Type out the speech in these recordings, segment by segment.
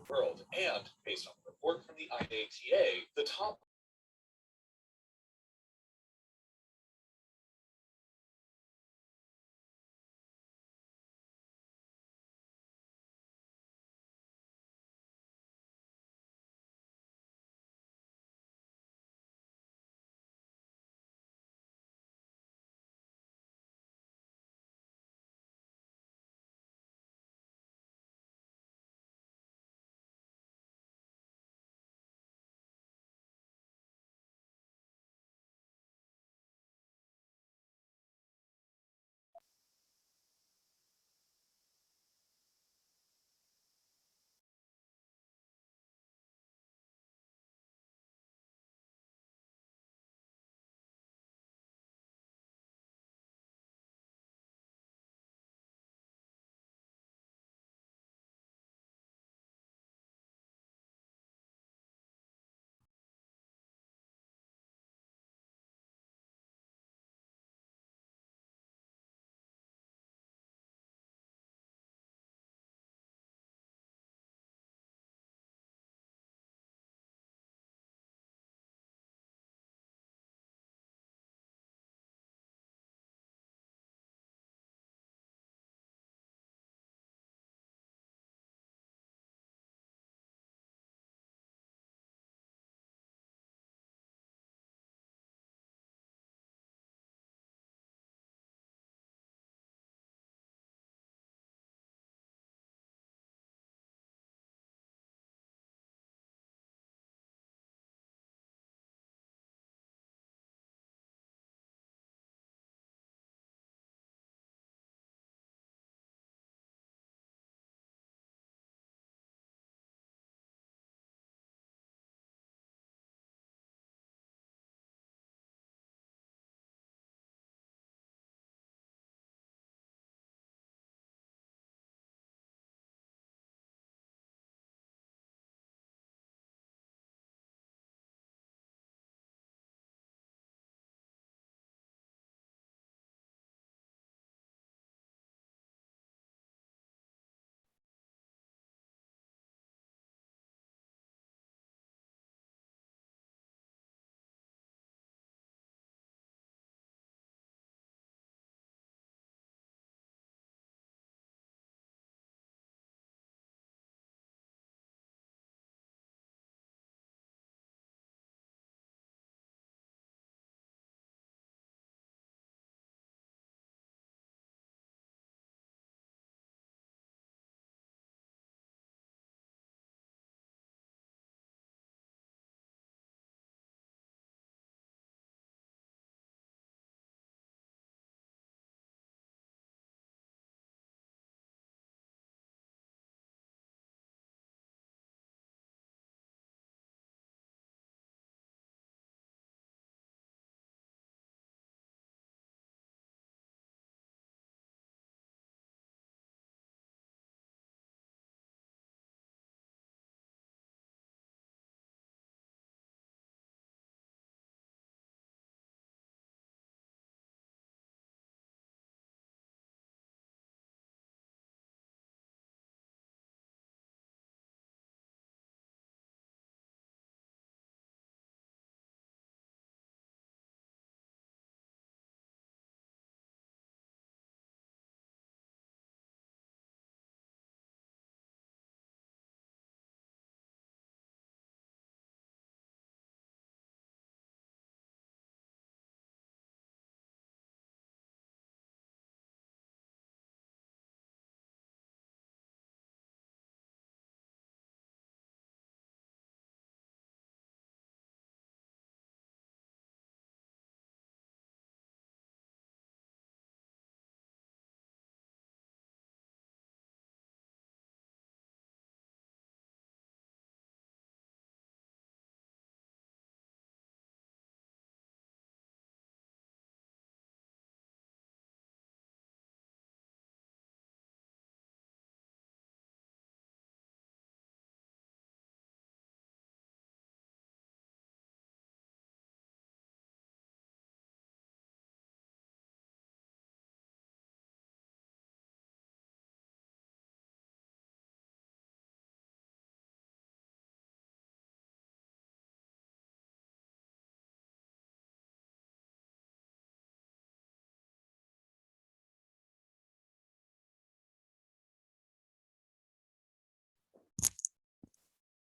world, and based on a report from the IATA, the top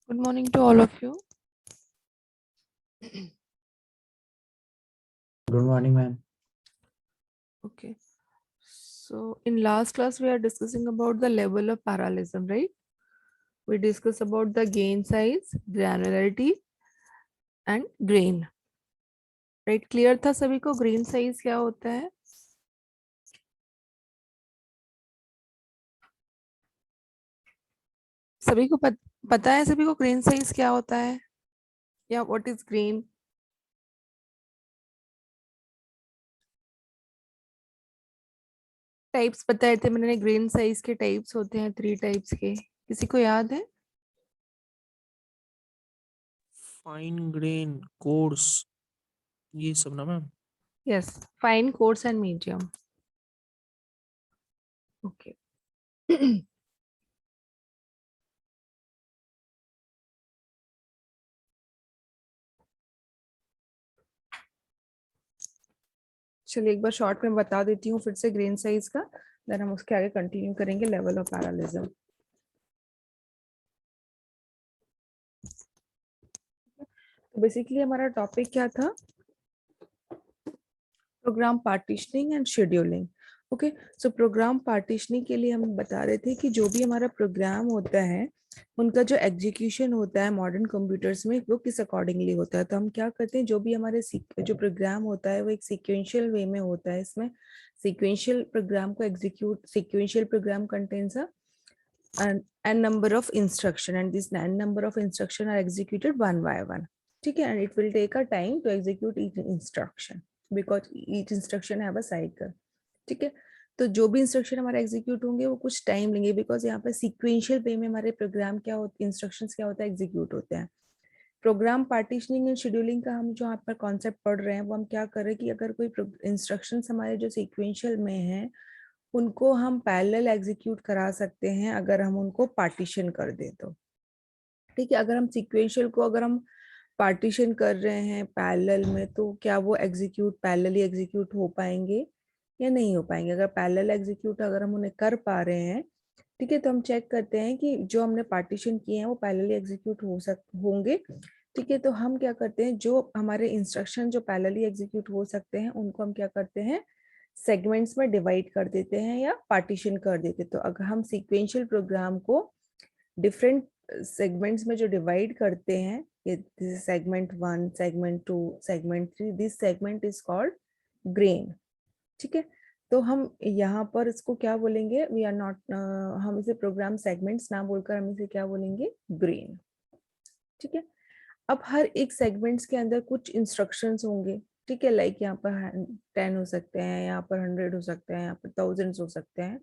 Good morning to all of you. Good morning, ma'am. Okay. So in last class, we are discussing about the level of parallelism, right? We discussed about the gain size, granularity and grain. Right? Clear था सभी को grain size क्या होता है? सभी को पता है सभी को grain size क्या होता है? या what is grain? टाइप्स बताए थे मैंने, ग्रेन साइज के टाइप्स होते हैं 3 टाइप्स के, किसी को याद है? फाइन ग्रेन, कोर्स, ये सब ना ma'am? Yes, fine, course and medium. Okay. चलिए एक बार शॉर्ट में बता देती हूँ फिर से ग्रेन साइज का, देन हम उसके आगे कंटिन्यू करेंगे लेवल ऑफ पैरेललिज्म. तो बेसिकली हमारा टॉपिक क्या था? Program partitioning and scheduling. Okay, so program partitioning के लिए हम बता रहे थे कि जो भी हमारा प्रोग्राम होता है उनका जो एग्जीक्यूशन होता है मॉडर्न कंप्यूटर्स में वो किस अकॉर्डिंगली होता है. तो हम क्या करते हैं, जो भी हमारे जो प्रोग्राम होता है वो एक सीक्वेंशियल वे में होता है. इसमें सीक्वेंशियल प्रोग्राम को execute, sequential program contains n number of instruction and this n number of instruction are executed one by one. ठीक है, and it will take a time to execute each instruction because each instruction have a cycle. ठीक है, तो जो भी instruction हमारे execute होंगे वो कुछ टाइम लेंगे बिकॉज यहाँ पे सीक्वेंशियल वे में हमारे प्रोग्राम क्या होते, इंस्ट्रक्शंस क्या होता है, एग्जीक्यूट होते हैं. प्रोग्राम पार्टीशनिंग एंड शेड्यूलिंग का हम जो यहाँ पर कॉन्सेप्ट पढ़ रहे हैं वो हम क्या कर रहे हैं कि अगर कोई इंस्ट्रक्शंस हमारे जो सीक्वेंशियल में हैं उनको हम पैरेलल एग्जीक्यूट करा सकते हैं अगर हम उनको पार्टीशन कर दें तो. ठीक है, अगर हम सीक्वेंशियल को अगर हम पार्टीशन कर रहे हैं पैरेलल में तो क्या वो एग्जीक्यूट पैरेलली एग्जीक्यूट हो पाएंगे या नहीं हो पाएंगे. अगर पैरेलल एग्जीक्यूट अगर हम उन्हें कर पा रहे हैं, ठीक है, तो हम चेक करते हैं कि जो हमने पार्टीशन किए हैं वो पैरेलली एग्जीक्यूट होंगे. ठीक है, तो हम क्या करते हैं, जो हमारे इंस्ट्रक्शन जो पैरेलली एग्जीक्यूट हो सकते हैं उनको हम क्या करते हैं, सेगमेंट्स में डिवाइड कर देते हैं या पार्टीशन कर देते हैं. तो अगर हम सीक्वेंशियल प्रोग्राम को डिफरेंट सेगमेंट्स में जो डिवाइड करते हैं, segment 1, segment 2, segment 3, this segment is called grain. ठीक है, तो हम यहाँ पर इसको क्या बोलेंगे, वी आर नॉट, हम इसे प्रोग्राम सेगमेंट्स ना बोलकर हम इसे क्या बोलेंगे, ग्रेन. ठीक है, अब हर एक सेगमेंट्स के अंदर कुछ इंस्ट्रक्शंस होंगे. ठीक है, लाइक यहाँ पर 10 हो सकते हैं, यहाँ पर 100 हो सकते हैं, यहाँ पर थाउजेंड्स हो सकते हैं.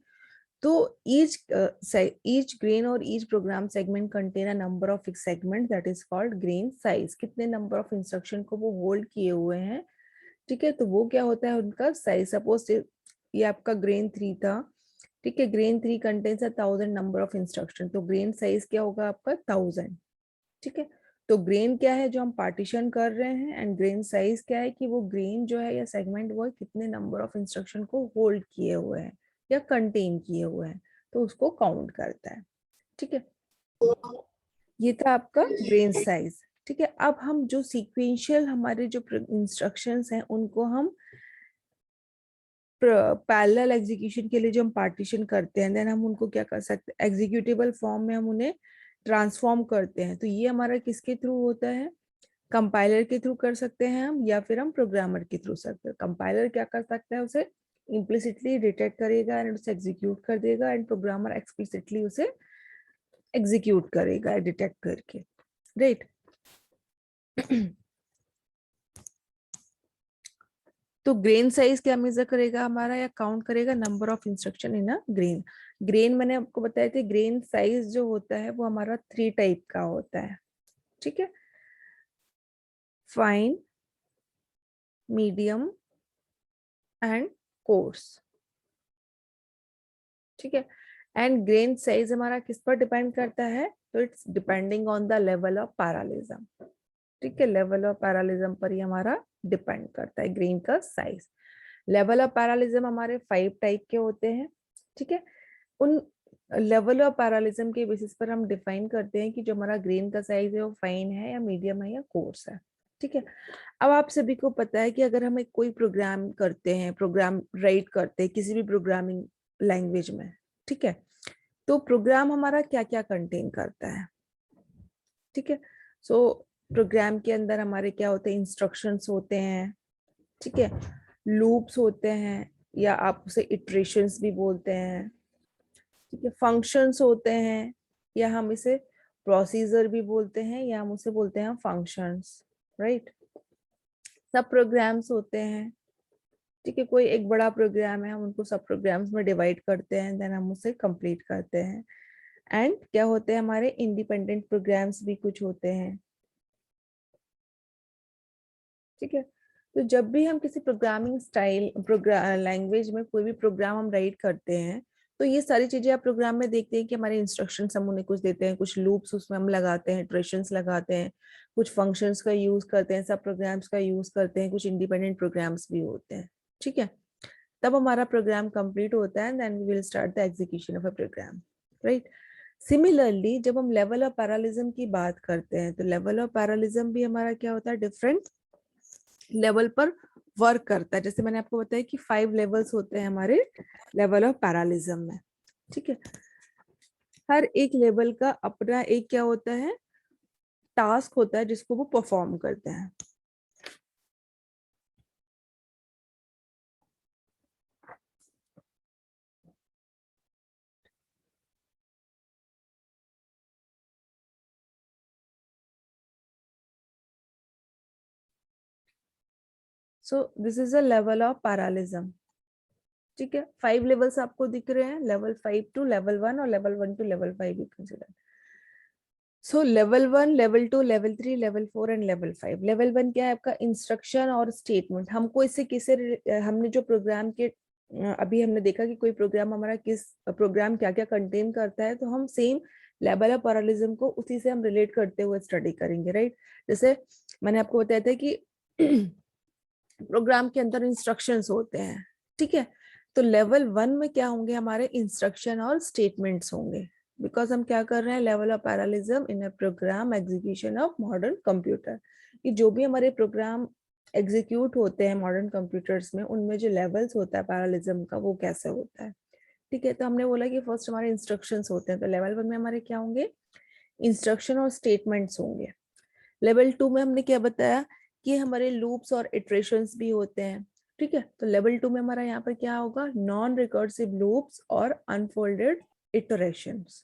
तो each grain or each program segment contain a number of segments that is called grain size. कितने नंबर ऑफ इंस्ट्रक्शन को वो होल्ड किए हुए हैं. ठीक है, तो वो क्या होता है उनका साइज. सपोज ये आपका ग्रेन 3 था. ठीक है, grain 3 contains 1000 number of instruction, तो ग्रेन साइज क्या होगा आपका 1000. ठीक है, तो ग्रेन क्या है जो हम पार्टीशन कर रहे हैं एंड ग्रेन साइज क्या है कि वो ग्रेन जो है या सेगमेंट वो कितने नंबर ऑफ इंस्ट्रक्शन को होल्ड किए हुए हैं या कंटेन किए हुए हैं, तो उसको काउंट करता है. ठीक है, ये था आपका ग्रेन साइज. ठीक है, अब हम जो सीक्वेंशियल हमारे जो इंस्ट्रक्शंस हैं उनको हम पैरेलल एग्जीक्यूशन के लिए जो हम पार्टीशन करते हैं देन हम उनको क्या कर सकते हैं, एग्जीक्यूटेबल फॉर्म में हम उन्हें ट्रांसफॉर्म करते हैं. तो ये हमारा किसके थ्रू होता है, कंपाइलर के थ्रू कर सकते हैं हम या फिर हम प्रोग्रामर के थ्रू सकते हैं. कंपाइलर क्या कर सकता है, उसे इम्प्लिसिटली डिटेक्ट करेगा एंड उसे एग्जीक्यूट कर देगा एंड प्रोग्रामर एक्सप्लिसिटली उसे एग्जीक्यूट करेगा डिटेक्ट करके. राइट. तो ग्रेन साइज क्या मेजर करेगा हमारा या काउंट करेगा, number of instruction in a grain. Grain मैंने आपको बताया था, ग्रेन साइज जो होता है वो हमारा 3 टाइप का होता है. ठीक है, फाइन, मीडियम एंड कोर्स. ठीक है, एंड ग्रेन साइज हमारा किस पर डिपेंड करता है, तो it's depending on the level of parallelism. ठीक है, लेवल ऑफ पैरेललिज्म पर ही हमारा डिपेंड करता है ग्रेन का साइज. लेवल ऑफ पैरेललिज्म हमारे 5 टाइप के होते हैं. ठीक है, उन लेवल ऑफ पैरालिज्म के बेसिस पर हम डिफाइन करते हैं कि जो हमारा ग्रेन का साइज है वो फाइन है या मीडियम है या कोर्स है। ठीक है, अब आप सभी को पता है कि अगर हम एक कोई प्रोग्राम करते हैं, प्रोग्राम राइट करते हैं किसी भी प्रोग्रामिंग लैंग्वेज में, ठीक है, तो प्रोग्राम हमारा क्या क्या कंटेन करता है। ठीक है, सो प्रोग्राम के अंदर हमारे क्या होते हैं, इंस्ट्रक्शंस होते हैं, ठीक है, लूप्स होते हैं या आप उसे इटरेशंस भी बोलते हैं, ठीक है, फंक्शंस होते हैं या हम इसे प्रोसीजर भी बोलते हैं या हम उसे बोलते हैं फंक्शंस, राइट। सब प्रोग्राम्स होते हैं, ठीक है, कोई एक बड़ा प्रोग्राम है, हम उनको सब प्रोग्राम्स में डिवाइड करते हैं, देन हम उसे कंप्लीट करते हैं। एंड क्या होते हैं, हमारे इंडिपेंडेंट प्रोग्राम्स भी कुछ होते हैं। ठीक है, तो जब भी हम किसी प्रोग्रामिंग स्टाइल लैंग्वेज में कोई भी प्रोग्राम हम राइट करते हैं, तो ये सारी चीजें आप प्रोग्राम में देखते हैं कि हमारे इंस्ट्रक्शंस हम उन्हें कुछ देते हैं, कुछ लूप्स उसमें हम लगाते हैं, इटरेशंस लगाते हैं, कुछ फंक्शंस का यूज करते हैं, सब प्रोग्राम्स का यूज करते हैं, कुछ इंडिपेंडेंट प्रोग्राम्स भी होते हैं। ठीक है, तब हमारा प्रोग्राम कंप्लीट होता है, then we will start the execution of a program, right. Similarly जब हम लेवल ऑफ पैरालिज्म की बात करते हैं, तो लेवल ऑफ पैरालिज्म भी हमारा क्या होता है, डिफरेंट लेवल पर वर्क करता है। जैसे मैंने आपको बताया कि 5 लेवल्स होते हैं हमारे लेवल ऑफ पैरालिज्म में। ठीक है, हर एक लेवल का अपना एक क्या होता है, टास्क होता है जिसको वो परफॉर्म करते हैं। So this is a level of parallelism. ठीक है, 5 लेवल्स आपको दिख रहे हैं, लेवल 5 टू लेवल 1 और level 1 to level 5 you consider. So level 1, level 2, level 3, level 4 and level 5। Level 1 क्या है आपका, इंस्ट्रक्शन और स्टेटमेंट। हमको इससे किसे हमने जो प्रोग्राम के अभी हमने देखा कि कोई प्रोग्राम हमारा किस प्रोग्राम क्या क्या कंटेन करता है, तो हम सेम लेवल ऑफ पैरालिज्म को उसी से हम रिलेट करते हुए स्टडी करेंगे, राइट। जैसे मैंने आपको बताया था कि प्रोग्राम के अंदर इंस्ट्रक्शंस होते हैं, ठीक है, तो लेवल 1 में क्या होंगे, हमारे इंस्ट्रक्शन और स्टेटमेंट्स होंगे, बिकॉज हम क्या कर रहे हैं, level of parallelism in a program execution of modern computer. कि जो भी हमारे प्रोग्राम एग्जीक्यूट होते हैं मॉडर्न कंप्यूटर्स में, उनमें जो लेवल्स होता है पैरालिज्म का वो कैसे होता है। ठीक है, तो हमने बोला कि फर्स्ट हमारे इंस्ट्रक्शंस होते हैं, तो लेवल 1 में हमारे क्या होंगे, इंस्ट्रक्शन और स्टेटमेंट्स होंगे। लेवल 2 में हमने क्या बताया कि हमारे लूप्स और इटरेशंस भी होते हैं। ठीक है, तो लेवल 2 में हमारा यहाँ पर क्या होगा, नॉन रिकर्सिव लूप्स और अनफोल्डेड इटरेशंस।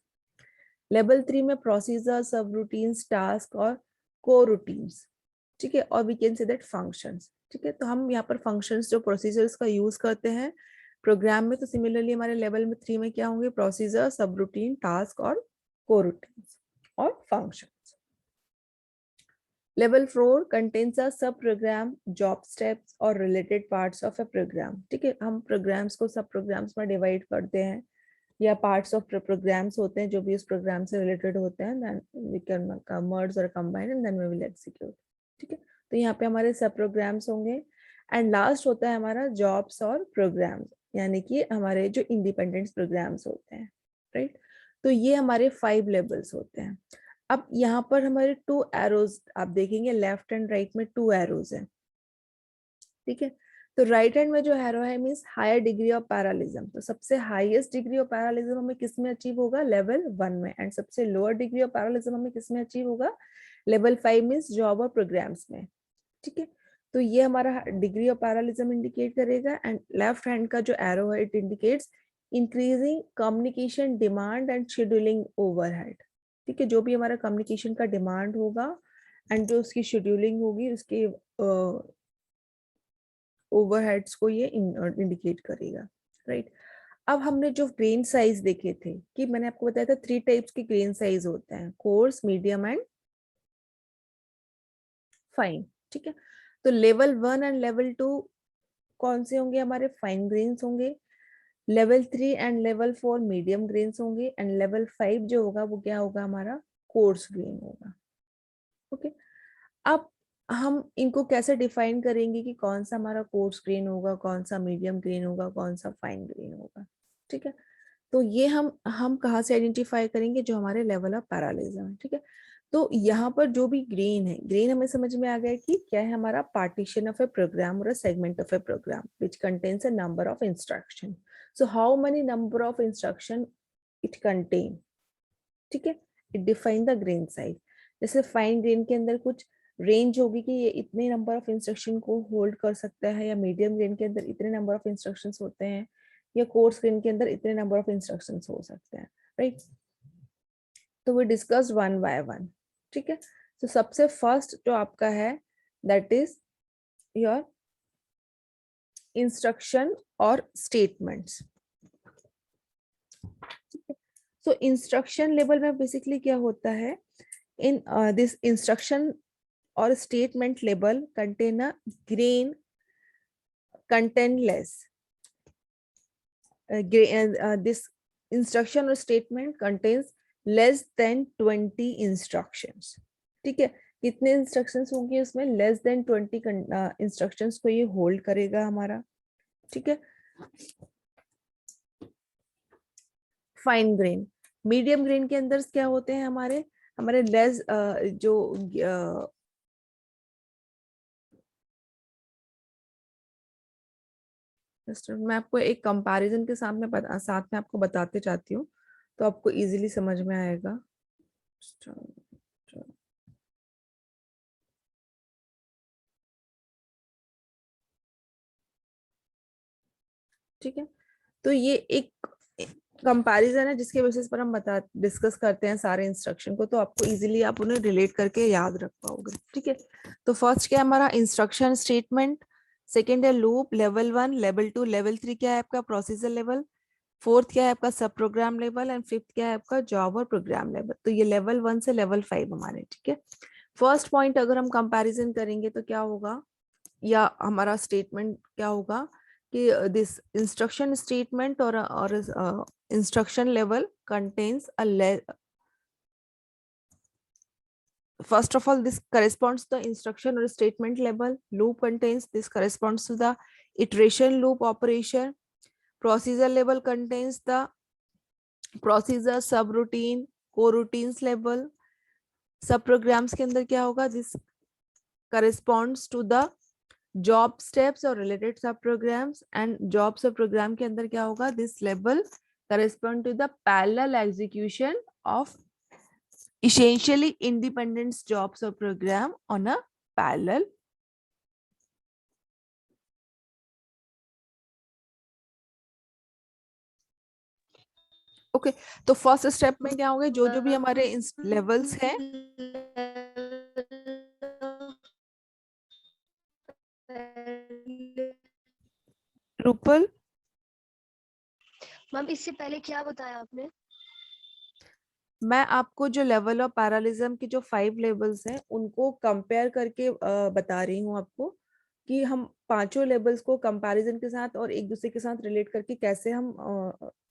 लेवल 3 में प्रोसीजर, सब रूटीन्स, टास्क और को रूटीन्स। ठीक है, और we can say that functions. ठीक है, तो हम यहाँ पर फंक्शंस जो प्रोसीजर्स का यूज करते हैं प्रोग्राम में, तो सिमिलरली हमारे लेवल में 3 में क्या होंगे, प्रोसीजर, सब रूटीन, टास्क और को रूटीन्स और functions. Level 4 contains a sub-program, job steps और related parts of a program. ठीक है, हम programs को सब programs में divide करते हैं या parts of programs होते हैं जो भी उस program से related होते हैं, then we can merge or combine and then we will execute. ठीक है, तो यहाँ पे हमारे सब programs होंगे and last होता है हमारा jobs और programs, यानी कि हमारे जो independent programs होते हैं, right? तो ये हमारे 5 levels होते हैं। अब यहाँ पर हमारे 2 एरोज आप देखेंगे, लेफ्ट एंड राइट में 2 एरोज हैं। ठीक है, तो राइट हैंड में जो एरो है मींस हायर डिग्री ऑफ पैरालिज्म, तो सबसे हाईएस्ट डिग्री ऑफ पैरालिज्म हमें किस में अचीव होगा, लेवल 1 में, एंड सबसे लोअर डिग्री ऑफ पैरालिज्म हमें किस में अचीव होगा, लेवल 5 मींस जॉब और प्रोग्राम्स में। ठीक है, तो ये हमारा डिग्री ऑफ पैरालिज्म इंडिकेट करेगा, एंड लेफ्ट हैंड का जो एरो है it indicates increasing communication demand and scheduling overhead. ठीक है, जो भी हमारा कम्युनिकेशन का डिमांड होगा एंड जो उसकी शेड्यूलिंग होगी उसके ओवरहेड्स को ये इंडिकेट करेगा, राइट। अब हमने जो ग्रेन साइज देखे थे कि मैंने आपको बताया था 3 टाइप्स के ग्रेन साइज होते हैं, कोर्स, मीडियम एंड फाइन। ठीक है, तो लेवल 1 एंड लेवल 2 कौन से होंगे, हमारे फाइन ग्रेन्स होंगे। Level 3 and level 4 medium grains होंगे, एंड लेवल 5 जो होगा वो क्या होगा, हमारा कोर्स ग्रेन होगा। ओके, अब हम इनको कैसे डिफाइन करेंगे कि कौन सा हमारा कोर्स ग्रेन होगा, कौन सा मीडियम ग्रेन होगा, कौन सा फाइन ग्रेन होगा। ठीक है, तो ये हम कहाँ से आइडेंटिफाई करेंगे, जो हमारे लेवल ऑफ पैरालिज्म है, ठीक है। तो यहाँ पर जो भी ग्रेन है, ग्रेन हमें समझ में आ गया कि क्या है, हमारा पार्टीशन ऑफ ए प्रोग्राम और a segment of a program which contains a number of instruction. So how many number of instruction it contain, ठीक है, it define the grain size. जैसे फाइन ग्रेन के अंदर कुछ रेंज होगी कि ये इतने नंबर ऑफ इंस्ट्रक्शन को होल्ड कर सकता है, या मीडियम ग्रेन के अंदर इतने नंबर ऑफ इंस्ट्रक्शंस होते हैं, या कोर्स ग्रेन के अंदर इतने नंबर ऑफ इंस्ट्रक्शंस हो सकते हैं, राइट। तो we discuss one by one, ठीक है। तो सबसे फर्स्ट जो आपका है दैट इज योर इंस्ट्रक्शन और स्टेटमेंट्स। सो इंस्ट्रक्शन लेवल में बेसिकली क्या होता है, in this instruction or statement label contain a grain content less. This instruction or statement contains less than 20 instructions, ठीक है। कितने इंस्ट्रक्शंस होंगे उसमें, लेस देन 20 इंस्ट्रक्शंस को ये होल्ड करेगा हमारा, ठीक है। फाइन ग्रेन, मीडियम ग्रेन के अंदर क्या होते हैं हमारे हमारे लेस जो मैं आपको एक कंपैरिजन के साथ में आपको बताते जाती हूँ, तो आपको इजीली समझ में आएगा। ठीक है, तो ये एक कंपैरिजन है जिसके बेसिस पर हम डिस्कस करते हैं सारे इंस्ट्रक्शन को, तो आपको इजीली आप उन्हें रिलेट करके याद रख पाओगे, ठीक है। तो फर्स्ट क्या है हमारा, इंस्ट्रक्शन स्टेटमेंट। सेकेंड है लूप, लेवल 1, लेवल 2, लेवल 3 क्या है आपका, प्रोसीजर लेवल। फोर्थ क्या है आपका, सब प्रोग्राम लेवल। एंड फिफ्थ क्या है आपका, जॉब और प्रोग्राम लेवल। तो ये लेवल 1 से लेवल 5 हमारे, ठीक है। फर्स्ट पॉइंट अगर हम कंपैरिजन करेंगे तो क्या होगा, या हमारा स्टेटमेंट क्या होगा कि दिस इंस्ट्रक्शन स्टेटमेंट और instruction level contains a first of all this corresponds to the instruction or statement level. Loop contains, this corresponds to the iteration loop operation. Procedure level contains the procedure, subroutine, coroutines level. Sub programs के अंदर क्या होगा, this corresponds to the job steps और related sub programs. And job sub program के अंदर क्या होगा, this level correspond to the parallel execution of essentially independent jobs or program on a parallel okay. तो फर्स्ट स्टेप में क्या होगा, जो जो भी हमारे लेवल्स हैं, रूपल मैम इससे पहले क्या बताया आपने? मैं आपको जो लेवल ऑफ पैरालिज्म के जो 5 लेवल्स हैं उनको कंपेयर करके बता रही हूँ आपको, कि हम पांचों लेवल्स को कंपैरिजन के साथ और एक दूसरे के साथ रिलेट करके कैसे हम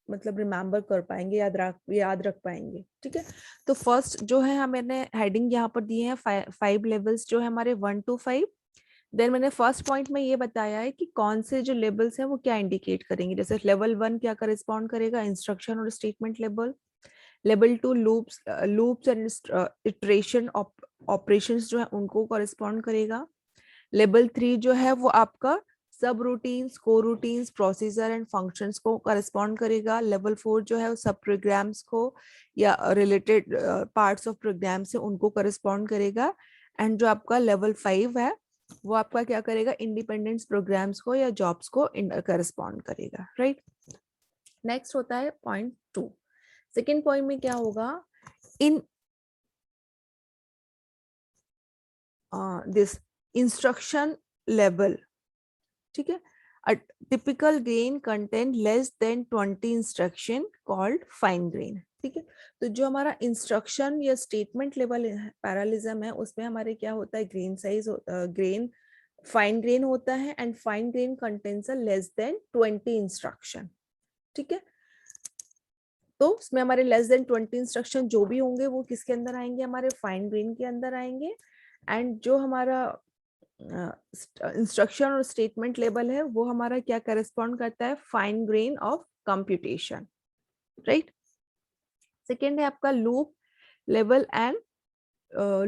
मतलब रिमेम्बर कर पाएंगे, याद रख पाएंगे, ठीक है। तो फर्स्ट जो है मैंने हेडिंग यहाँ पर दिए हैं 5 लेवल्स जो है हमारे 1 to 5। देन मैंने फर्स्ट पॉइंट में ये बताया है कि कौन से जो लेवल्स हैं वो क्या इंडिकेट करेंगे। जैसे लेवल 1 क्या करेस्पॉन्ड करेगा, इंस्ट्रक्शन और statement level. Level 2 loops and iteration operations जो है उनको कॉरेस्पॉन्ड करेगा। लेवल 3 जो है वो आपका सब रूटीन्स, को रूटीन्स, प्रोसीजर एंड फंक्शंस को करेस्पॉन्ड करेगा। लेवल 4 जो है वो सब प्रोग्राम्स को या रिलेटेड पार्ट्स ऑफ प्रोग्राम से उनको करेस्पॉन्ड करेगा। एंड जो आपका लेवल 5 है वो आपका क्या करेगा, इंडिपेंडेंस प्रोग्राम्स को या जॉब्स को करेस्पॉन्ड करेगा, राइट। नेक्स्ट होता है पॉइंट 2। सेकेंड पॉइंट में क्या होगा, इन दिस इंस्ट्रक्शन लेवल, ठीक है, a typical grain content less than 20 instruction called fine grain, ठीक है। तो जो हमारा इंस्ट्रक्शन या स्टेटमेंट लेवल पैरालिज्म है उसमें हमारे क्या होता है, grain size grain fine grain होता है। And fine grain contains less than 20 instruction, ठीक है। तो उसमें हमारे लेस देन 20 इंस्ट्रक्शन जो भी होंगे वो किसके अंदर आएंगे, हमारे फाइन ग्रेन के अंदर आएंगे। एंड जो हमारा इंस्ट्रक्शन और स्टेटमेंट लेवल है वो हमारा क्या करेस्पॉन्ड करता है, fine grain of computation, right. Second है आपका loop level and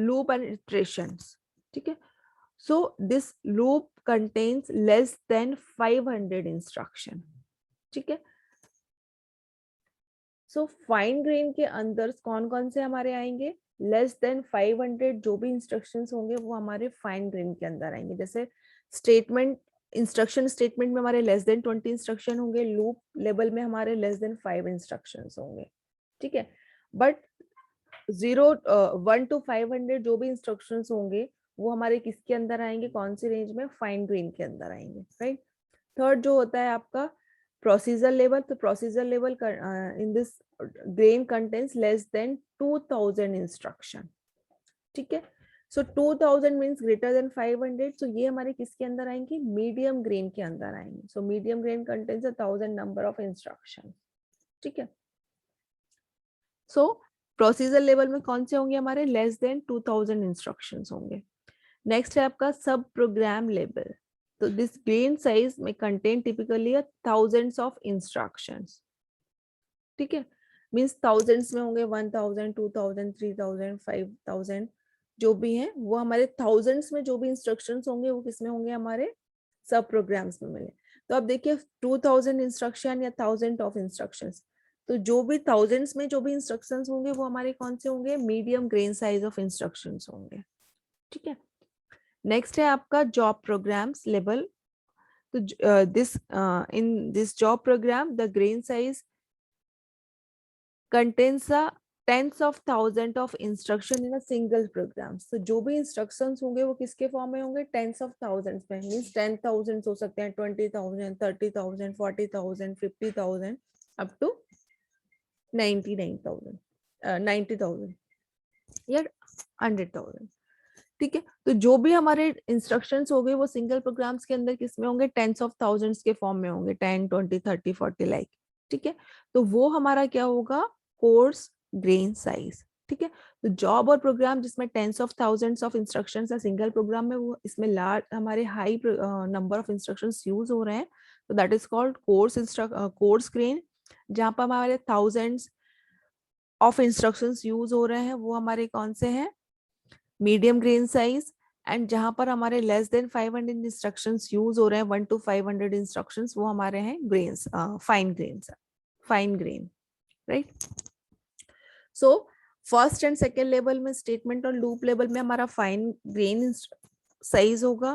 loop and iterations, ठीक है। So this loop contains less then 500 instruction, ठीक है। सो फाइन ग्रेन के अंदर कौन कौन से हमारे आएंगे, लेस देन 500 जो भी इंस्ट्रक्शंस होंगे वो हमारे फाइन ग्रेन के अंदर आएंगे। जैसे स्टेटमेंट, इंस्ट्रक्शन स्टेटमेंट में हमारे लेस देन 20 इंस्ट्रक्शन होंगे, लूप लेवल में हमारे लेस देन 5 इंस्ट्रक्शंस होंगे, ठीक है। बट 1 to 500 जो भी इंस्ट्रक्शंस होंगे वो हमारे किसके अंदर आएंगे, कौन सी रेंज में, फाइन ग्रेन के अंदर आएंगे, राइट। थर्ड जो होता है आपका प्रोसीजर लेवल, तो procedure level in this grain contains less than 2000 instruction, ठीक है। सो 2000 मींस ग्रेटर देन 500, सो ये हमारे किसके अंदर आएंगे, मीडियम ग्रेन के अंदर आएंगे। So medium grain contains 1000 number of instruction, ठीक है। सो प्रोसीजर लेवल में कौन से होंगे हमारे, लेस देन 2000 इंस्ट्रक्शंस होंगे। नेक्स्ट है आपका सब प्रोग्राम लेवल, तो दिस ग्रेन साइज में contain typically thousands of instructions, ठीक है। मींस थाउजेंड्स में होंगे 1000, 2000, 3000, 5000 जो भी हैं वो हमारे थाउजेंड्स में जो भी इंस्ट्रक्शंस होंगे वो किसमें होंगे, हमारे सब प्रोग्राम्स में मिले। तो अब देखिए 2000 इंस्ट्रक्शन या 1000 ऑफ इंस्ट्रक्शंस, तो जो भी थाउजेंड्स में जो भी इंस्ट्रक्शंस होंगे वो हमारे कौन से होंगे, medium grain size of instructions होंगे, ठीक है। नेक्स्ट है आपका जॉब प्रोग्राम्स लेवल, तो this in this job program the grain size contains a tens of thousands of instruction in a single program. So जो भी instructions होंगे वो किसके फॉर्म में होंगे, tens of thousands में, means 10,000 हो सकते हैं, 20,000, 30,000, 40,000, 50,000 up to 99,000, 90,000 या 100,000, ठीक है। तो जो भी हमारे इंस्ट्रक्शंस हो गए वो सिंगल प्रोग्राम्स के अंदर किसमें होंगे, टेंस ऑफ थाउजेंड्स के फॉर्म में होंगे, 10, 20, 30, 40 लाइक, ठीक है। तो वो हमारा क्या होगा, कोर्स ग्रेन साइज, ठीक है। तो जॉब और प्रोग्राम जिसमें tens of thousands of instructions है सिंगल प्रोग्राम में, वो इसमें लार्ज हमारे high number of instructions use हो रहे हैं, तो that is called coarse grain. जहां पर हमारे थाउजेंड्स ऑफ इंस्ट्रक्शंस यूज हो रहे हैं वो हमारे कौन से हैं, मीडियम ग्रेन साइज। एंड जहां पर हमारे लेस देन 500 इंस्ट्रक्शंस यूज हो रहे हैं, 1 to 500 इंस्ट्रक्शंस, वो हमारे हैं grains, fine grain, right. So first and second level में स्टेटमेंट और लूप लेवल में हमारा फाइन ग्रेन साइज होगा,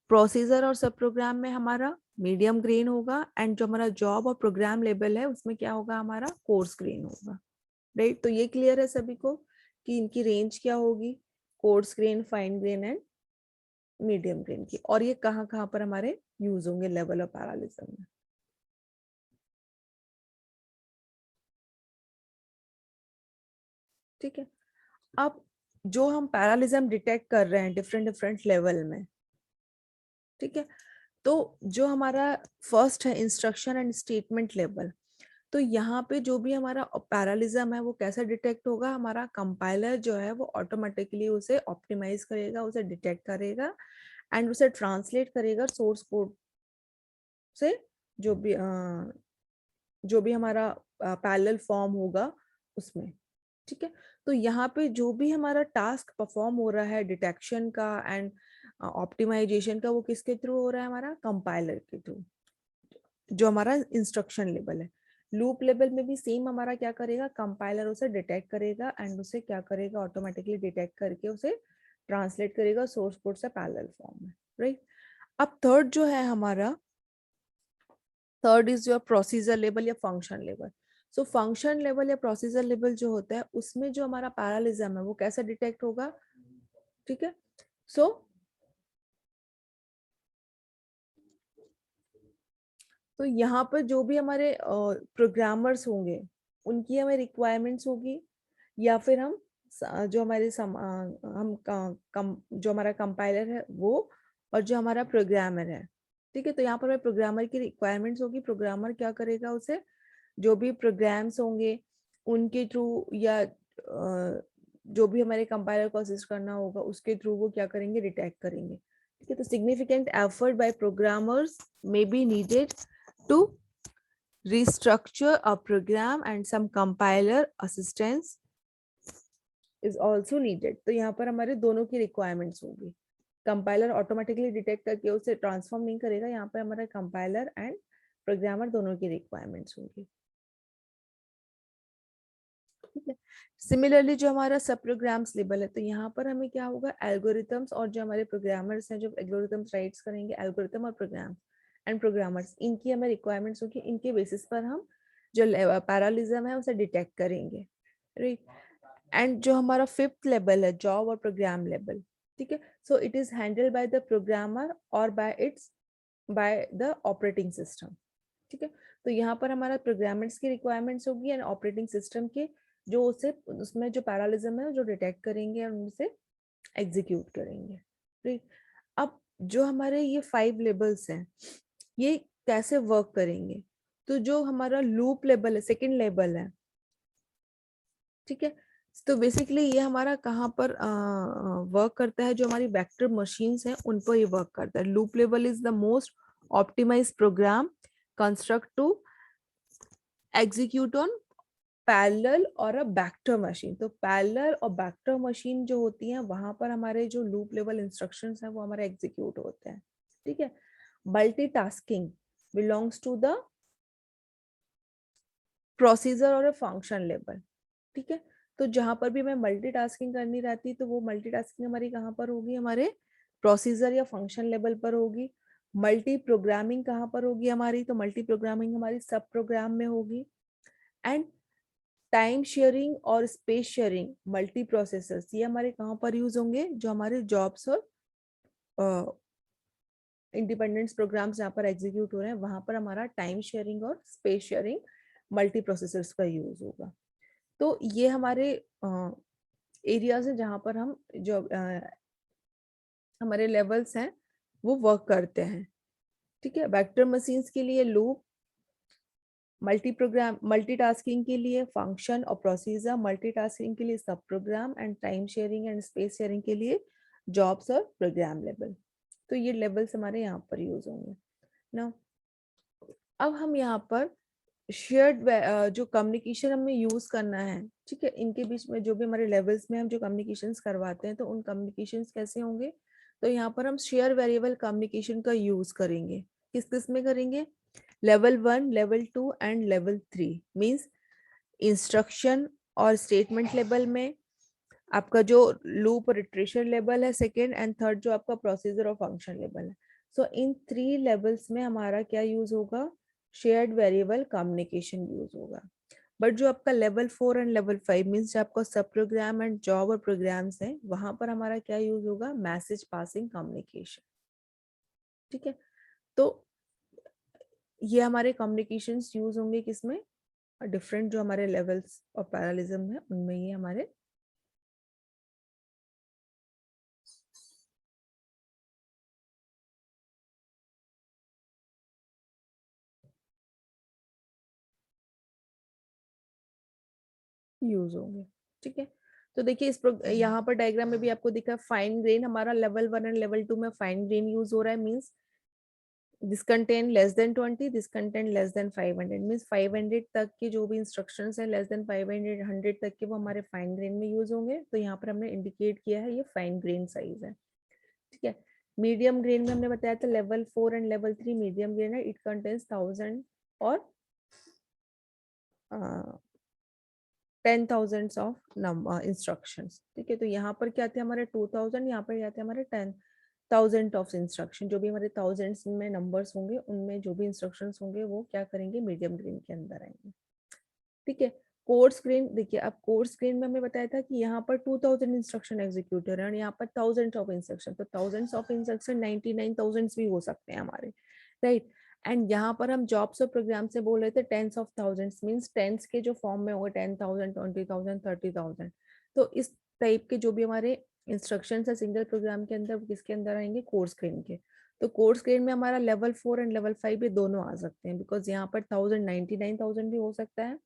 प्रोसीजर और सब प्रोग्राम में हमारा मीडियम ग्रेन होगा, एंड जो हमारा जॉब और प्रोग्राम लेवल है उसमें क्या होगा, हमारा कोर्स ग्रेन होगा, राइट। तो ये क्लियर है सभी को कि इनकी रेंज क्या होगी, coarse grain, fine grain and medium grain की, और ये कहाँ कहाँ पर हमारे यूज होंगे लेवल ऑफ पैरालिज्म में, ठीक है। अब जो हम पैरालिज्म डिटेक्ट कर रहे हैं डिफरेंट डिफरेंट लेवल में, ठीक है, तो जो हमारा फर्स्ट है इंस्ट्रक्शन एंड स्टेटमेंट लेवल, तो यहाँ पे जो भी हमारा पैरालिज्म है वो कैसे डिटेक्ट होगा, हमारा कंपाइलर जो है वो ऑटोमेटिकली उसे ऑप्टिमाइज करेगा, उसे डिटेक्ट करेगा एंड उसे ट्रांसलेट करेगा सोर्स कोड से, जो भी हमारा पैरेलल फॉर्म होगा उसमें, ठीक है। तो यहाँ पे जो भी हमारा टास्क परफॉर्म हो रहा है डिटेक्शन का एंड ऑप्टिमाइजेशन का, वो किसके थ्रू हो रहा है, हमारा कंपाइलर के थ्रू, जो हमारा इंस्ट्रक्शन लेवल है। लूप लेवल में भी सेम हमारा क्या करेगा, कंपाइलर उसे डिटेक्ट करेगा एंड उसे क्या करेगा, ऑटोमेटिकली डिटेक्ट करके उसे ट्रांसलेट करेगा सोर्स कोड से पैरेलल फॉर्म में, राइट। अब थर्ड जो है हमारा, third is your procedure level या function level. So function level या प्रोसीजर लेवल जो होता है उसमें जो हमारा पैरालिज्म है वो कैसे डिटेक्ट होगा, ठीक है। सो तो यहाँ पर जो भी हमारे प्रोग्रामर्स होंगे उनकी हमें रिक्वायरमेंट्स होगी, या फिर हम जो हमारे जो हमारा कंपाइलर है वो, और जो हमारा प्रोग्रामर है, ठीक है। तो यहाँ पर हमें प्रोग्रामर की रिक्वायरमेंट्स होगी, प्रोग्रामर क्या करेगा, उसे जो भी प्रोग्राम्स होंगे उनके थ्रू या जो भी हमारे कंपाइलर को असिस्ट करना होगा उसके थ्रू वो क्या करेंगे, डिटेक्ट करेंगे, ठीक है। तो significant effort bye programmers may be needed to restructure a program and some compiler assistance is also needed. तो यहाँ पर हमारे दोनों की requirements होगी. कंपाइलर ऑटोमेटिकली डिटेक्ट करके उसे ट्रांसफॉर्म नहीं करेगा, यहाँ पर हमारा कंपाइलर एंड प्रोग्रामर दोनों की रिक्वायरमेंट्स होंगी. ठीक है. सिमिलरली जो हमारा सब प्रोग्राम्स लेबल है, तो यहाँ पर हमें क्या होगा, एल्गोरिथम्स और जो हमारे प्रोग्रामर्स हैं जो एल्गोरिथम्स राइट्स करेंगे, एल्गोरिथम और प्रोग्राम एंड प्रोग्रामर्स, इनकी हमें रिक्वायरमेंट्स होगी. इनके बेसिस पर हम जो पैरालिज्म है उसे डिटेक्ट करेंगे. राइट. एंड जो हमारा फिफ्थ लेवल है, जॉब और प्रोग्राम लेवल. ठीक है. So it is handled by the programmer और बाय द ऑपरेटिंग सिस्टम. ठीक है. तो यहाँ पर हमारा प्रोग्रामर्स की रिक्वायरमेंट्स होगी एंड ऑपरेटिंग सिस्टम के जो उसे उसमें जो पैरालिज्म है जो डिटेक्ट करेंगे और उनसे एग्जीक्यूट करेंगे. राइट. अब जो हमारे ये 5 लेवल्स हैं, ये कैसे वर्क करेंगे? तो जो हमारा लूप लेवल है, सेकेंड लेवल है. ठीक है. तो बेसिकली ये हमारा कहाँ पर वर्क करता है, जो हमारी वेक्टर मशीन्स हैं उन पर ये वर्क करता है. Loop level is the most optimized program construct to execute on parallel और अ वेक्टर मशीन. तो पैरेलल और वेक्टर मशीन जो होती हैं वहां पर हमारे जो लूप लेवल इंस्ट्रक्शंस हैं वो हमारे एग्जीक्यूट होते हैं. ठीक है. Multitasking belongs to the procedure और अ फंक्शन लेवल. ठीक है. तो जहां पर भी हमें मल्टीटास्किंग करनी रहती तो वो मल्टीटास्किंग हमारी कहाँ पर होगी, हमारे प्रोसीजर या फंक्शन लेवल पर होगी. मल्टी प्रोग्रामिंग कहाँ पर होगी हमारी, तो मल्टी प्रोग्रामिंग हमारी सब प्रोग्राम में होगी. एंड टाइम शेयरिंग और स्पेस शेयरिंग मल्टी प्रोसेसर्स, ये हमारे कहाँ पर यूज होंगे, जो हमारे जॉब्स और इंडिपेंडेंस प्रोग्राम्स जहाँ पर एग्जीक्यूट हो रहे हैं वहां पर हमारा टाइम शेयरिंग और स्पेस शेयरिंग मल्टी प्रोसेसर्स का यूज होगा. तो ये हमारे एरियाज हैं जहाँ पर हम जो हमारे लेवल्स हैं वो वर्क करते हैं. ठीक है. वेक्टर मशीन्स के लिए लूप, मल्टीटास्किंग के लिए फंक्शन और प्रोसीजर, मल्टीटास्किंग के लिए sub program and time sharing and space sharing के लिए जॉब्स और प्रोग्राम लेवल. तो ये लेवल्स हमारे यहाँ पर यूज होंगे ना. अब हम यहाँ पर शेयर्ड जो कम्युनिकेशन हमें यूज करना है, ठीक है, इनके बीच में जो भी हमारे लेवल्स में हम जो कम्युनिकेशंस करवाते हैं तो उन कम्युनिकेशंस कैसे होंगे, तो यहाँ पर हम शेयर वेरिएबल कम्युनिकेशन का यूज करेंगे. किस किस में करेंगे, level 1, level 2 and level 3. Means instruction और स्टेटमेंट लेवल में, आपका जो लूप और इटरेशन लेवल है सेकेंड, एंड थर्ड जो आपका प्रोसीजर और फंक्शन लेवल है. सो इन 3 लेवल्स में हमारा क्या यूज होगा, शेयर्ड वेरिएबल कम्युनिकेशन यूज होगा. बट जो आपका लेवल 4 एंड लेवल 5 मीन्स जो आपका सब प्रोग्राम एंड जॉब और प्रोग्राम्स हैं वहां पर हमारा क्या यूज होगा, मैसेज पासिंग कम्युनिकेशन. ठीक है. तो ये हमारे कम्युनिकेशंस यूज होंगे किसमें, डिफरेंट जो हमारे लेवल्स और पैरालिज्म है उनमें ये हमारे यूज होंगे. ठीक है. तो देखिए यहाँ पर डायग्राम में भी आपको दिखा फाइन ग्रेन हमारा लेवल 1 एंड लेवल 2 में फाइन ग्रेन यूज हो रहा है. Means this contain less than 20, this contain less than 500. Means 500 तक के जो भी इंस्ट्रक्शंस हैं लेस देन 500 100 तक के वो हमारे फाइन ग्रेन में यूज होंगे. तो यहाँ पर हमने इंडिकेट किया है ये फाइन ग्रेन साइज है. ठीक है. मीडियम ग्रेन में हमने बताया था level 4 and level 3 medium grain है. इट कंटेन्स 1000 और 10,000 ऑफ इंस्ट्रक्शंस. ठीक है. तो यहाँ पर क्या थे हमारे 2000, यहाँ पर क्या थे हमारे 10,000 ऑफ इंस्ट्रक्शन. जो भी हमारे थाउजेंड्स में नंबर्स होंगे उनमें जो भी इंस्ट्रक्शंस होंगे वो क्या करेंगे, मीडियम ग्रेन के अंदर आएंगे. ठीक है. कोर्स ग्रेन देखिए, अब कोर्स ग्रेन में हमें बताया था कि यहाँ पर 2000 इंस्ट्रक्शन एग्जीक्यूट हो रहे हैं और यहाँ पर थाउजेंड्स ऑफ इंस्ट्रक्शन. तो थाउजेंड्स ऑफ इंस्ट्रक्शन 99,000 भी हो सकते हैं हमारे, राइट. एंड यहाँ पर हम जॉब्स और प्रोग्राम से बोल रहे थे tens of thousands. Means tens के जो फॉर्म में होगा 10,000 20,000 30,000. तो इस टाइप के जो भी हमारे इंस्ट्रक्शंस है सिंगल प्रोग्राम के अंदर, किसके अंदर आएंगे, कोर्स ग्रेन के. तो कोर्स ग्रेन में हमारा लेवल 4 एंड लेवल 5 ये दोनों आ सकते हैं. बिकॉज यहाँ पर 99,000 भी हो सकता है,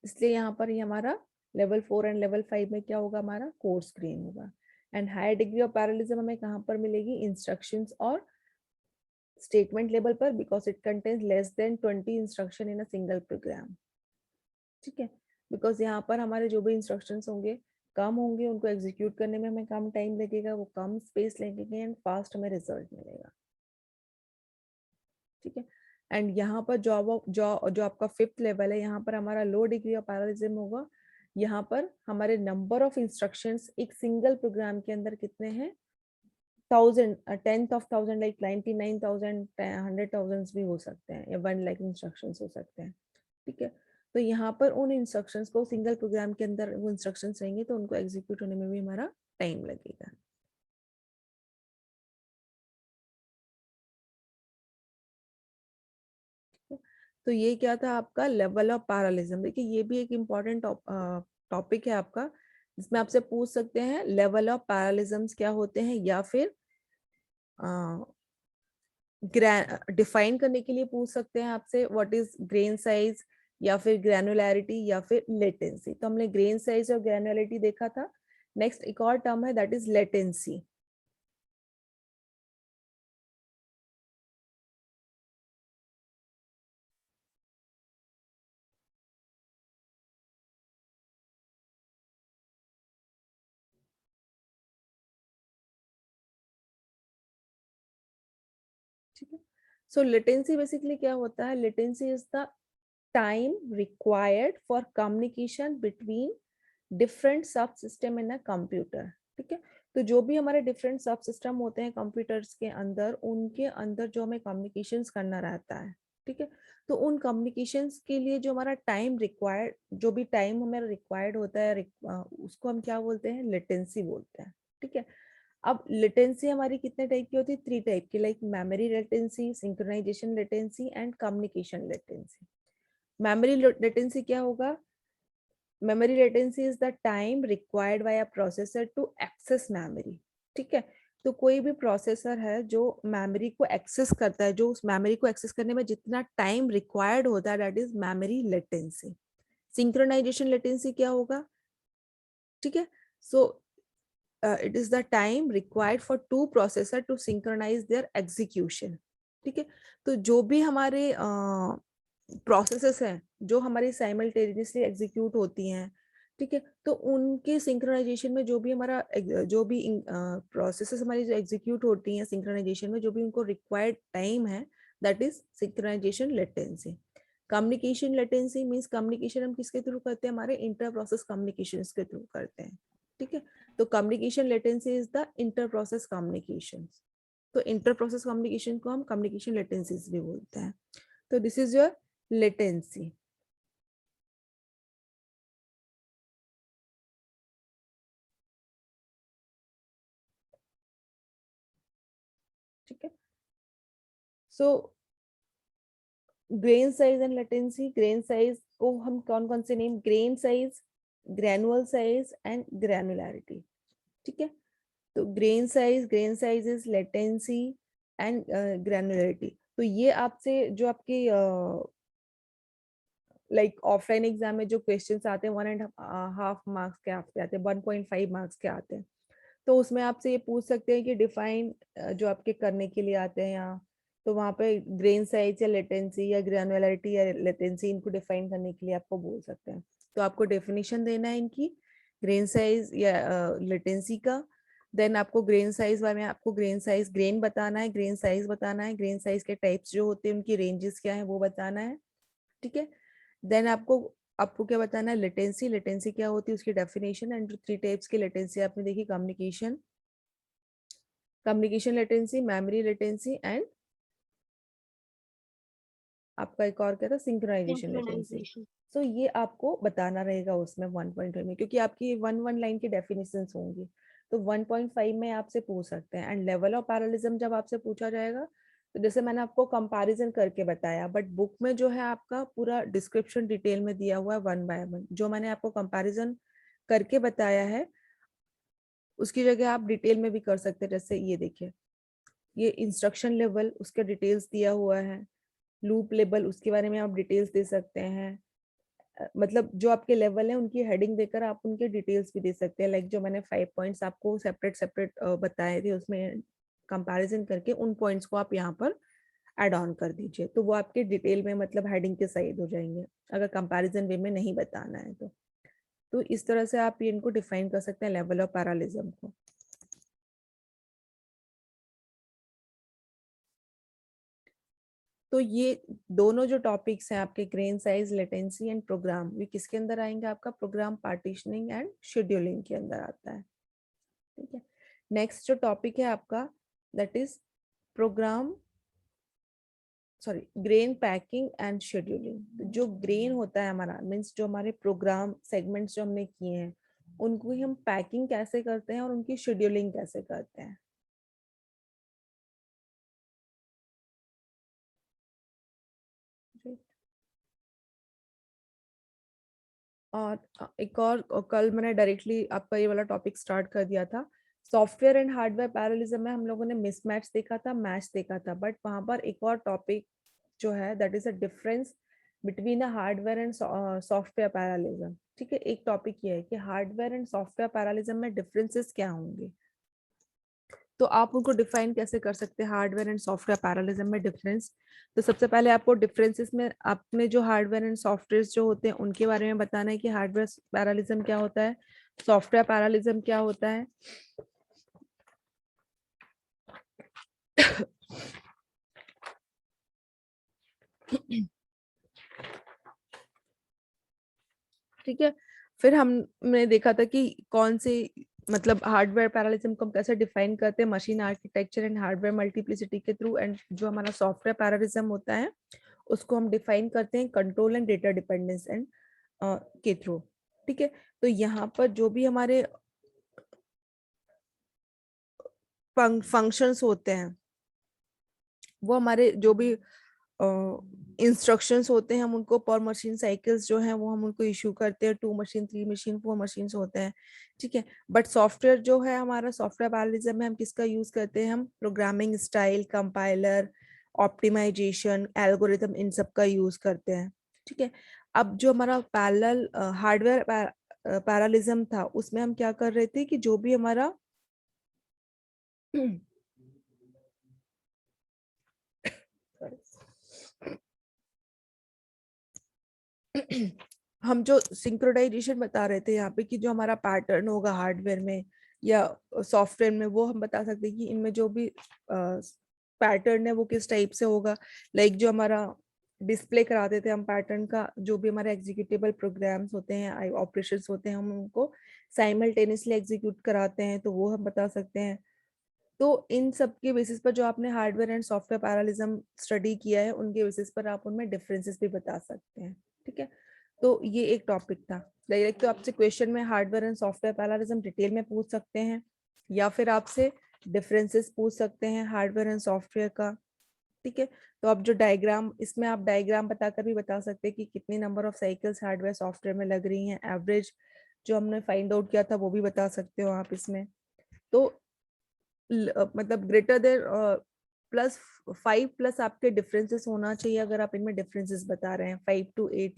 इसलिए यहाँ पर ये हमारा लेवल 4 एंड लेवल 5 में क्या होगा, हमारा कोर्स ग्रेन होगा. And higher degree of parallelism हमें कहाँ पर मिलेगी, इंस्ट्रक्शंस और स्टेटमेंट लेवल पर because it contains less than 20 instruction in a single program, ठीक है, बिकॉज यहाँ पर हमारे जो भी इंस्ट्रक्शंस होंगे कम होंगे, उनको एग्जीक्यूट करने में हमें कम टाइम लगेगा, वो कम स्पेस लगेंगे एंड फास्ट हमें रिजल्ट मिलेगा, ठीक है। एंड यहाँ पर जो आपका 5th लेवल है, यहाँ पर हमारा लो डिग्री ऑफ पैरेललिज्म होगा। यहाँ पर हमारे नंबर ऑफ इंस्ट्रक्शंस एक सिंगल प्रोग्राम के अंदर कितने हैं, 1000, 10th of 1000 लाइक 99,000, 100,000 भी हो सकते हैं, या 1 लाख इंस्ट्रक्शंस हो सकते हैं, ठीक है। तो यहाँ पर उन इंस्ट्रक्शंस को सिंगल प्रोग्राम के अंदर वो इंस्ट्रक्शंस रहेंगे तो उनको एग्जीक्यूट होने में भी हमारा टाइम लगेगा। तो ये क्या था आपका लेवल ऑफ पैरेललिज्म। देखिए ये भी एक इम्पॉर्टेंट टॉपिक है आपका, जिसमें आपसे पूछ सकते हैं लेवल ऑफ पैरेललिज्म्स क्या होते हैं, या फिर डिफाइन करने के लिए पूछ सकते हैं आपसे व्हाट इज ग्रेन साइज, या फिर ग्रैनुलैरिटी, या फिर लेटेंसी। तो हमने ग्रेन साइज और ग्रैनुलैरिटी देखा था। नेक्स्ट एक और टर्म है दैट इज लेटेंसी। ठीक है, सो लेटेंसी बेसिकली क्या होता है, latency is the time required for communication between different सब सिस्टम इन अ कंप्यूटर, ठीक है। तो जो भी हमारे डिफरेंट सब सिस्टम होते हैं कंप्यूटर्स के अंदर, उनके अंदर जो हमें कम्युनिकेशंस करना रहता है, ठीक है, तो उन कम्युनिकेशंस के लिए जो हमारा टाइम रिक्वायर्ड, जो भी टाइम हमारा रिक्वायर्ड होता है, उसको हम क्या बोलते हैं, लेटेंसी बोलते हैं, ठीक है। अब लेटेंसी हमारी कितने टाइप की होती है, 3 टाइप की, like memory latency, synchronization latency and communication latency. Memory latency क्या होगा, memory latency is the time required by a processor to access memory, ठीक है। तो कोई भी प्रोसेसर है जो मेमोरी को एक्सेस करता है, जो उस मेमोरी को एक्सेस करने में जितना टाइम रिक्वायर्ड होता है, that is memory latency. Synchronization latency क्या होगा, ठीक है, so it is the time required for two processor to synchronize their execution, ठीक है। तो जो भी हमारे प्रोसेसेस हैं जो हमारी साइमल्टेनियसली एग्जीक्यूट होती हैं, ठीक है, तो उनके सिंक्रोनाइजेशन में जो भी हमारा जो भी प्रोसेसेस हमारी जो एग्जीक्यूट होती हैं सिंक्रोनाइजेशन में, जो भी उनको रिक्वायर्ड टाइम है, that is synchronization latency. Communication latency means communication हम किसके थ्रू करते हैं, हमारे इंटर प्रोसेस कम्युनिकेशन के थ्रू करते हैं, ठीक है। तो communication latency is the inter process communication. तो इंटर प्रोसेस कम्युनिकेशन को हम कम्युनिकेशन लेटेंसीज भी बोलते हैं। तो दिस इज योर लेटेंसी। ठीक है, so grain size and latency. Grain size को हम कौन कौन से name, grain size, granual size and granularity, ठीक है। तो grain size is latency and granularity. तो ये आपसे जो आपके लाइक ऑफलाइन एग्जाम में जो क्वेश्चंस आते हैं 1.5 मार्क्स के आपके आते हैं, 1.5 मार्क्स के आते हैं, तो उसमें आपसे ये पूछ सकते हैं कि डिफाइन जो आपके करने के लिए आते हैं यहाँ, तो वहाँ पे ग्रेन साइज या लेटेंसी या ग्रैनुलैरिटी या लेटेंसी, इनको डिफाइन करने के लिए आपको बोल सकते हैं। तो आपको डेफिनेशन देना है इनकी, ग्रेन साइज या लेटेंसी का। देन आपको ग्रेन साइज में आपको ग्रेन साइज, ग्रेन बताना है, ग्रेन साइज बताना है, ग्रेन साइज के टाइप्स जो होते हैं उनकी रेंजेस क्या है वो बताना है, ठीक है। देन आपको आपको क्या बताना है, लेटेंसी, लेटेंसी क्या होती है उसकी डेफिनेशन, एंड जो 3 टाइप्स की लेटेंसी आपने देखी, communication latency, memory latency and आपका एक और क्या था, सिंक्रोनाइजेशन लेटेंसी। Synchronization. सो ये आपको बताना रहेगा उसमें 1.5 में, क्योंकि आपकी 1 लाइन की डेफिनेशंस होंगी, तो 1.5 में आपसे पूछ सकते हैं। एंड लेवल ऑफ पैरेललिज्म जब आपसे पूछा जाएगा, तो जैसे मैंने आपको कंपैरिजन करके बताया, बट बुक में जो है आपका पूरा डिस्क्रिप्शन डिटेल में दिया हुआ है 1 बाय 1। जो मैंने आपको कंपैरिजन करके बताया है उसकी जगह आप डिटेल में भी कर सकते हैं। जैसे ये देखिए, ये इंस्ट्रक्शन लेवल उसके डिटेल्स दिया हुआ है, लूप लेवल उसके बारे में आप डिटेल्स दे सकते हैं। मतलब जो आपके लेवल है उनकी हेडिंग देकर आप उनके डिटेल्स भी दे सकते हैं। लाइक जो मैंने 5 पॉइंट्स आपको सेपरेट बताए थे, उसमें कंपैरिजन करके उन पॉइंट्स को आप यहाँ पर ऐड ऑन कर दीजिए, तो वो आपके डिटेल में मतलब हेडिंग के साइड हो जाएंगे अगर कंपैरिजन वे में नहीं बताना है तो इस तरह से आप इनको डिफाइन कर सकते हैं लेवल ऑफ पैरालिज्म को। तो ये दोनों जो टॉपिक्स हैं आपके grain size, latency and program, ये किसके अंदर आएंगे? आपका प्रोग्राम पार्टीशनिंग एंड शेड्यूलिंग के अंदर आता है। ठीक है, नेक्स्ट जो टॉपिक है आपका that is program grain packing and scheduling. जो ग्रेन होता है हमारा मीन्स जो हमारे प्रोग्राम सेगमेंट्स जो हमने किए हैं उनको ही हम पैकिंग कैसे करते हैं और उनकी शेड्यूलिंग कैसे करते हैं। और एक और कल मैंने डायरेक्टली आपका ये वाला टॉपिक स्टार्ट कर दिया था। सॉफ्टवेयर एंड हार्डवेयर पैरेललिज्म में हम लोगों ने मिसमैच देखा था, मैच देखा था, बट वहां पर एक और टॉपिक जो है that is a difference between a hardware and software parallelism. ठीक है, एक टॉपिक ये है कि हार्डवेयर एंड सॉफ्टवेयर पैरेललिज्म में डिफरेंसेस क्या होंगे, तो आप उनको डिफाइन कैसे कर सकते हैं हार्डवेयर एंड सॉफ्टवेयर पैरेललिज्म में डिफरेंस। तो सबसे पहले आपको डिफरेंसेस में आपने जो हार्डवेयर एंड सॉफ्टवेयर जो होते हैं उनके बारे में बताना है कि हार्डवेयर पैरेललिज्म क्या होता है, सॉफ्टवेयर पैरेललिज्म क्या होता है। ठीक है, फिर हमने देखा था कि कौन से मतलब हार्डवेयर पैरेललिज्म को हम कैसे डिफाइन करते हैं machine architecture and hardware multiplicity के थ्रू, एंड जो हमारा सॉफ्टवेयर पैरेललिज्म होता है उसको हम डिफाइन करते हैं control and data dependence and के थ्रू। ठीक है, तो यहाँ पर जो भी हमारे फंक्शंस होते हैं वो हमारे जो भी इंस्ट्रक्शंस होते हैं हम उनको पर मशीन साइकिल्स जो हैं वो हम उनको इशू करते हैं, 2 मशीन 3 मशीन 4 मशीन्स होते हैं। ठीक है, बट सॉफ्टवेयर जो है हमारा सॉफ्टवेयर पैरेललिज्म में हम किसका यूज करते हैं, हम programming style, compiler, optimisation, algorithm, इन सब का यूज करते हैं। ठीक है, अब जो हमारा पैरेलल हार्डवेयर पैरेललिज्म था उसमें हम क्या कर रहे थे कि जो भी हमारा हम जो सिंक्रोनाइजेशन बता रहे थे यहाँ पे कि जो हमारा पैटर्न होगा हार्डवेयर में या सॉफ्टवेयर में वो हम बता सकते हैं कि इनमें जो भी पैटर्न है वो किस टाइप से होगा। लाइक जो हमारा डिस्प्ले कराते थे हम पैटर्न का, जो भी हमारे एग्जीक्यूटेबल प्रोग्राम्स होते हैं, ऑपरेशंस होते हैं, हम उनको साइमल्टेनियसली एग्जीक्यूट कराते हैं तो वो हम बता सकते हैं। तो इन सब के बेसिस पर जो आपने hardware and software parallelism study किया है उनके बेसिस पर आप उनमें डिफरेंसेस भी बता सकते हैं। ठीक है, तो ये एक टॉपिक था। डायरेक्ट तो आपसे क्वेश्चन में hardware and software parallelism detail में पूछ सकते हैं या फिर आपसे डिफरेंसेस पूछ सकते हैं हार्डवेयर एंड सॉफ्टवेयर का। ठीक है, तो अब जो डायग्राम, इसमें आप डायग्राम बताकर भी बता सकते हैं कि कितनी number of cycles hardware software में लग रही हैं, एवरेज जो हमने फाइंड आउट किया था वो भी बता सकते हो आप इसमें। तो मतलब ग्रेटर देन +5 प्लस आपके डिफरेंसेस होना चाहिए अगर आप इनमें डिफरेंसेस बता रहे हैं 5 to 8